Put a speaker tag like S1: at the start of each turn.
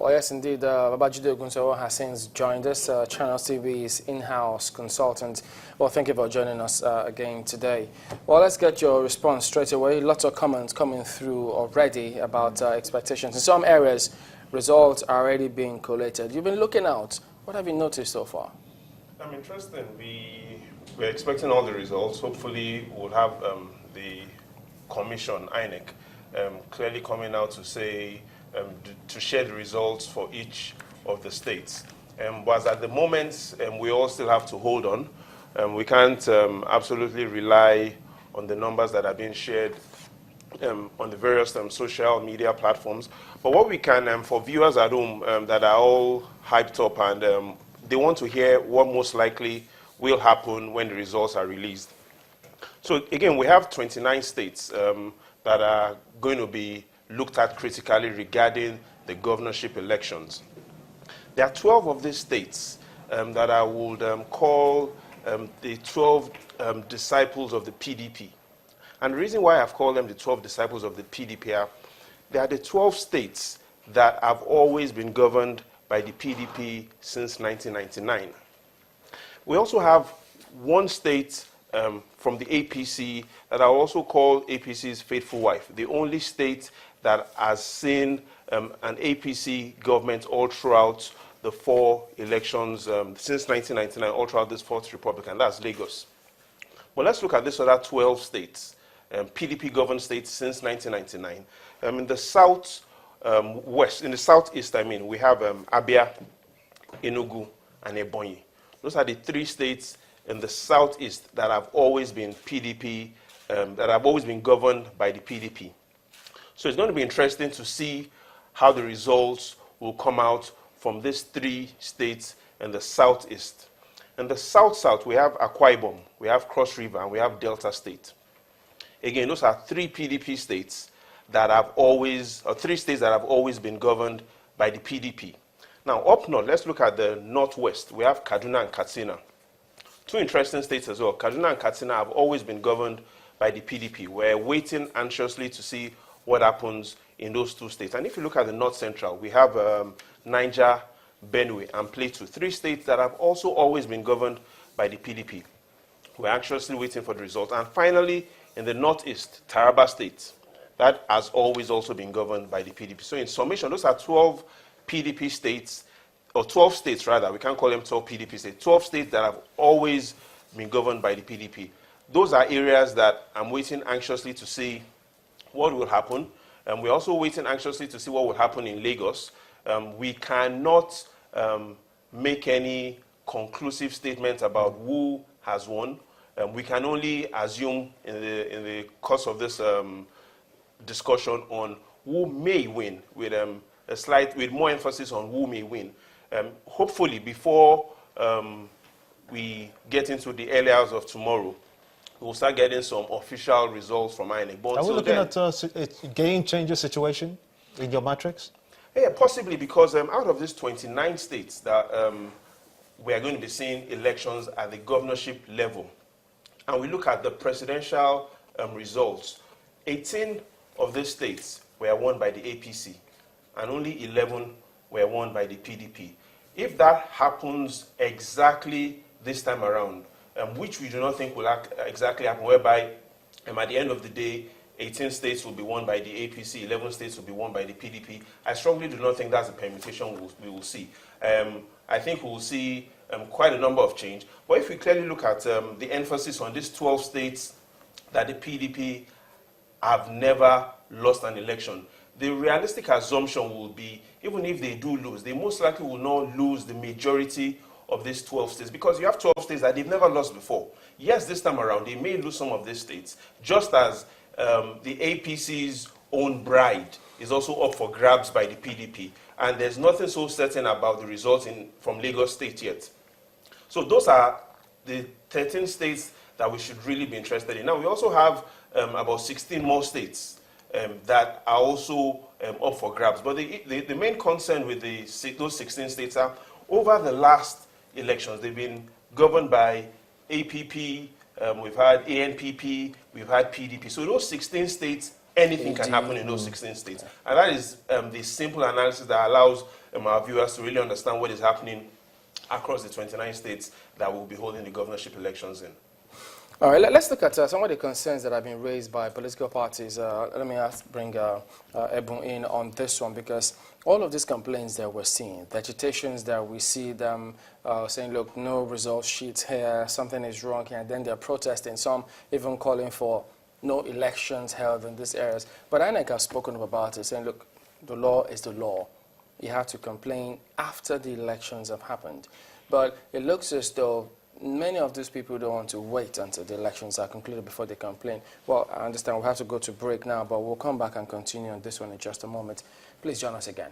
S1: Well, yes, indeed. Babajide Ogunsewo has since joined us, Channel TV's in-house consultant. Well, thank you for joining us again today. Well, let's get your response straight away. Lots of comments coming through already about expectations. In some areas, results are already being collated. You've been looking out. What have you noticed so far?
S2: I'm interested. We're expecting all the results. Hopefully, we'll have the commission, INEC, clearly coming out to say, to share the results for each of the states. But at the moment, we all still have to hold on. We can't absolutely rely on the numbers that are being shared on the various social media platforms. But what we can, for viewers at home that are all hyped up and they want to hear what most likely will happen when the results are released. So again, we have 29 states that are going to be looked at critically regarding the governorship elections. There are 12 of these states that I would call the 12 disciples of the PDP. And the reason why I've called them the 12 disciples of the PDP are, they are the 12 states that have always been governed by the PDP since 1999. We also have one state from the APC that I also call APC's faithful wife, the only state that has seen an APC government all throughout the 4 elections since 1999, all throughout this 4th Republic, and that's Lagos. Well, let's look at this other 12 states, PDP-governed states since 1999. In the in the southeast, we have Abia, Enugu, and Ebonyi. Those are the 3 states in the southeast that have always been PDP, that have always been governed by the PDP. So it's going to be interesting to see how the results will come out from these 3 states in the southeast. In the south-south, we have Akwa Ibom, we have Cross River, and we have Delta State. Again, those are 3 PDP states that have always, or 3 states that have always been governed by the PDP. Now, up north, let's look at the northwest. We have Kaduna and Katsina. 2 interesting states as well. Kaduna and Katsina have always been governed by the PDP. We're waiting anxiously to see what happens in those 2 states. And if you look at the north central, we have Niger, Benue, and Plateau, 3 states that have also always been governed by the PDP. We're anxiously waiting for the result. And finally, in the northeast, Taraba State, that has always also been governed by the PDP. So in summation, those are 12 PDP states, or 12 states rather, we can't call them 12 PDP states, 12 states that have always been governed by the PDP. Those are areas that I'm waiting anxiously to see what will happen. We're also waiting anxiously to see what will happen in Lagos. We cannot make any conclusive statement about who has won. We can only assume in the course of this discussion on who may win, with with more emphasis on who may win. Hopefully, before we get into the early hours of tomorrow, we'll start getting some official results from INEC. But
S3: are we looking at a game-changer situation in your matrix?
S2: Yeah, possibly, because out of these 29 states that we are going to be seeing elections at the governorship level, and we look at the presidential results, 18 of these states were won by the APC, and only 11 were won by the PDP. If that happens exactly this time around, which we do not think will exactly happen, whereby at the end of the day, 18 states will be won by the APC, 11 states will be won by the PDP. I strongly do not think that's a permutation we will see. I think we will see quite a number of change. But if we clearly look at the emphasis on these 12 states that the PDP have never lost an election, the realistic assumption will be, even if they do lose, they most likely will not lose the majority of these 12 states, because you have 12 states that they've never lost before. Yes, this time around, they may lose some of these states, just as the APC's own bride is also up for grabs by the PDP, and there's nothing so certain about the results from Lagos State yet. So those are the 13 states that we should really be interested in. Now, we also have about 16 more states that are also up for grabs. But the main concern with those 16 states are, over the last elections, they've been governed by APP, we've had ANPP, we've had PDP. So those 16 states anything can happen in those 16 states. And that is the simple analysis that allows our viewers to really understand what is happening across the 29 states that will be holding the governorship elections in.
S1: All right, let's look at some of the concerns that have been raised by political parties. Let me bring Ebun in on this one, because all of these complaints that we're seeing, the agitations that we see them saying, look, no result sheets here, something is wrong here, and then they're protesting, some even calling for no elections held in these areas. But INEC has spoken about it, saying, look, the law is the law. You have to complain after the elections have happened. But it looks as though many of these people don't want to wait until the elections are concluded before they complain. Well, I understand we have to go to break now, but we'll come back and continue on this one in just a moment. Please join us again.